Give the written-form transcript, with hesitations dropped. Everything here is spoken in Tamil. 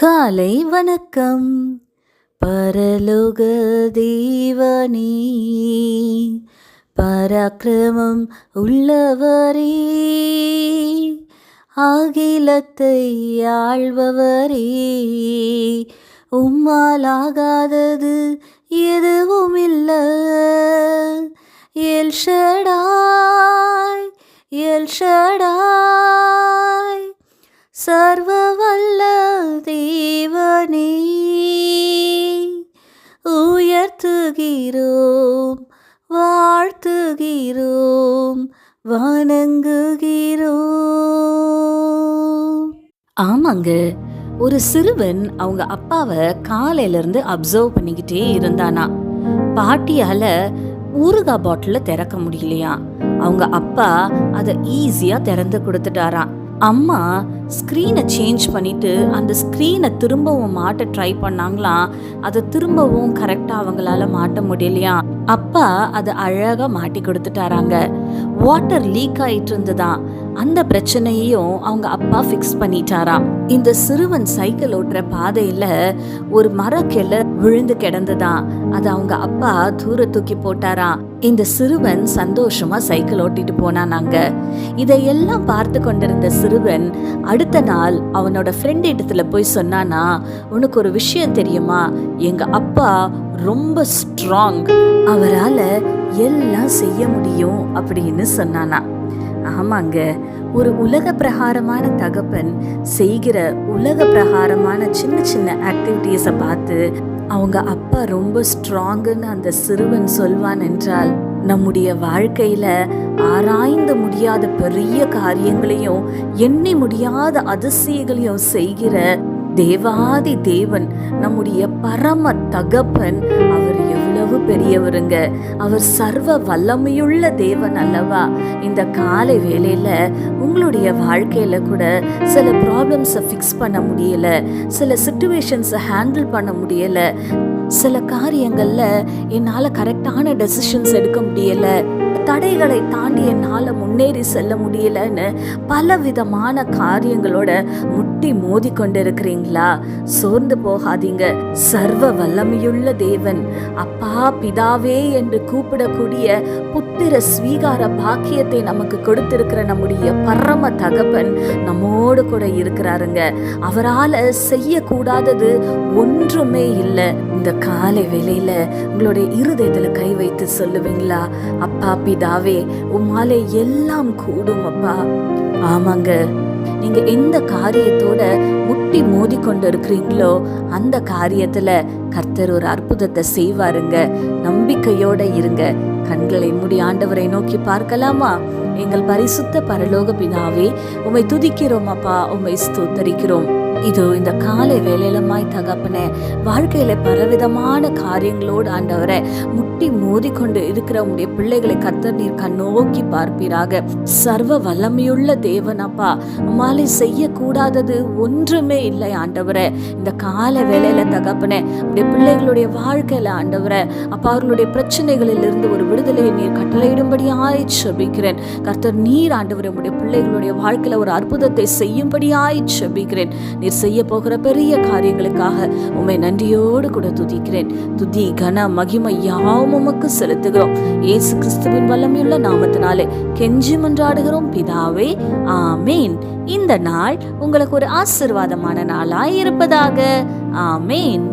காலை வணக்கம். பரலோக தேவனே, பராக்கிரமம் உள்ளவரே, அகிலத்தை ஆள்பவரே, உம்மாலாகாதது எதுவும் இல்ல. எல் ஷடாய், எல் ஷடாய், சர்வ வல்ல தேவனே, உயர்த்துகிறோம், வாழ்த்துகிறோம், வணங்குகிறோம். ஆமாங்க, ஒரு சிறுவன் அவங்க அப்பாவை காலையில இருந்து அப்சர்வ் பண்ணிக்கிட்டே இருந்தானா. பாட்டியால ஊறுகாய் பாட்டில திறக்க முடியலையா. அவங்க அப்பா அதை ஈஸியா திறந்து கொடுத்துட்டாராம். அம்மா ஸ்க்ரீனை சேஞ்ச் பண்ணிட்டு அந்த ஸ்க்ரீனை திரும்பவும் மாட்ட ட்ரை பண்ணாங்களாம். அதை திரும்பவும் கரெக்டாக அவங்களால மாட்ட முடியலையா. அப்பா அதை அழகாக மாட்டி கொடுத்துட்டாராங்க. வாட்டர் லீக் ஆயிட்டு இருந்துதான். அந்த பிரச்சனையையும் அவங்க அப்பா ஃபிக்ஸ் பண்ணிட்டாராம். இந்த சிறுவன் சைக்கிள் ஓட்டுற பாதையில ஒரு மரக்கிளை விழுந்து கிடந்துதான். அதை அவங்க அப்பா தூர தூக்கி போட்டாராம். இந்த சிறுவன் சந்தோஷமா சைக்கிள் ஓட்டிட்டு போனானாங்க. இதையெல்லாம் பார்த்து கொண்டிருந்த சிறுவன் அடுத்த நாள் அவனோட ஃப்ரெண்ட் இடத்துல போய் சொன்னானா, உனக்கு ஒரு விஷயம் தெரியுமா, எங்க அப்பா ரொம்ப ஸ்ட்ராங், அவரால் எல்லாம் செய்ய முடியும் அப்படின்னு சொன்னானா. ஆமாங்க, ஒரு உலக பிரகாரமான தகப்பன் செய்கிற உலக பிரகாரமான சின்ன சின்ன ஆக்டிவிட்டிஸை பார்த்து அவங்க அப்பா ரொம்ப ஸ்ட்ராங்குன்னு அந்த சிறுவன் சொல்வான் என்றால், நம்முடைய வாழ்க்கையில ஆராய்ந்து முடியாத பெரிய காரியங்களையும் எண்ணி முடியாத அதிசயங்களையும் செய்கிற தேவாதி தேவன், நம்முடைய பரம தகப்பன், அவர் எவ்வளவு பெரியவருங்க. அவர் சர்வ வல்லமையுள்ள தேவன் அல்லவா. இந்த காலை வேளையில உங்களுடைய வாழ்க்கையில கூட சில ப்ராப்ளம்ஸை ஃபிக்ஸ் பண்ண முடியல, சில சிச்சுவேஷன்ஸை ஹேண்டில் பண்ண முடியல, சில காரியங்கள்ல என்னால கரெக்டான டெசிஷன்ஸ் எடுக்க முடியல, தடைகளை தாண்டி என்னால் முன்னேறி செல்ல முடியலன்னு பல விதமான காரியங்களோட முட்டி மோதி கொண்டு இருக்கிறீங்களா? சோர்ந்து போகாதீங்க. சர்வ வல்லமையுள்ள தேவன், அப்பா பிதாவே என்று கூப்பிடக்கூடிய புத்திர ஸ்வீகார பாக்கியத்தை நமக்கு கொடுத்திருக்கிற நம்முடைய பரம தகப்பன் நம்மோடு கூட இருக்கிறாருங்க. அவரால் செய்யக்கூடாதது ஒன்றுமே இல்லை. இந்த காலை வேளையில உங்களுடைய இருதயத்துல கை வைத்து சொல்லுவீங்களா, அப்பா பிதாவே உம்மாலே எல்லாம் கூடும் அப்பா. ஆமாங்க, நீங்க எந்த காரியத்தோட முட்டி மோதி கொண்டு இருக்கிறீங்களோ அந்த காரியத்துல கர்த்தர் ஒரு அற்புதத்தை செய்வாருங்க. நம்பிக்கையோட இருங்க. கண்களை மூடி ஆண்டவரை நோக்கி பார்க்கலாமா? எங்கள் பரிசுத்த பரலோக பிதாவே, உம்மை துதிக்கிறோம் அப்பா, உம்மை ஸ்தோத்தரிக்கிறோம். இதோ இந்த காலை வேலையிலமாய் தகப்பனே, வாழ்க்கையில பலவிதமான காரியங்களோடு ஆண்டவரை முட்டி மோதி கொண்டு இருக்கிற உடைய பிள்ளைகளை கர்த்தர் நீர் கண்ணோக்கி பார்ப்பீராக. சர்வ வல்லமையுள்ள தேவன் அப்பா, உம்மாலே செய்யக்கூடாதது ஒன்றுமே இல்லை ஆண்டவரே. இந்த காலை வேலையில தகப்பனே, உடைய பிள்ளைகளுடைய வாழ்க்கையில ஆண்டவரை அப்பா, அவர்களுடைய பிரச்சனைகளில் இருந்து ஒரு விடுதலையை நீர் கட்டளையிடும்படியாய் செபிக்கிறேன். கர்த்தர் நீர் ஆண்டவரை உடைய பிள்ளைகளுடைய வாழ்க்கையில ஒரு அற்புதத்தை செய்யும்படியாய் செபிக்கிறேன். நீர் செய்ய போகிற பெரிய காரியங்களுக்காக உம்மை நன்றியோடு கூட துதிக்கிறேன். துதி கன மகிமை யாவும் உமக்கு செலுத்துகிறோம். இயேசு கிறிஸ்துவின் வல்லமையுள்ள நாமத்தினாலே கெஞ்சி மன்றாடுகிறோம் பிதாவே, ஆமேன். இந்த நாள் உங்களுக்கு ஒரு ஆசீர்வாதமான நாளாய் இருப்பதாக. ஆமேன்.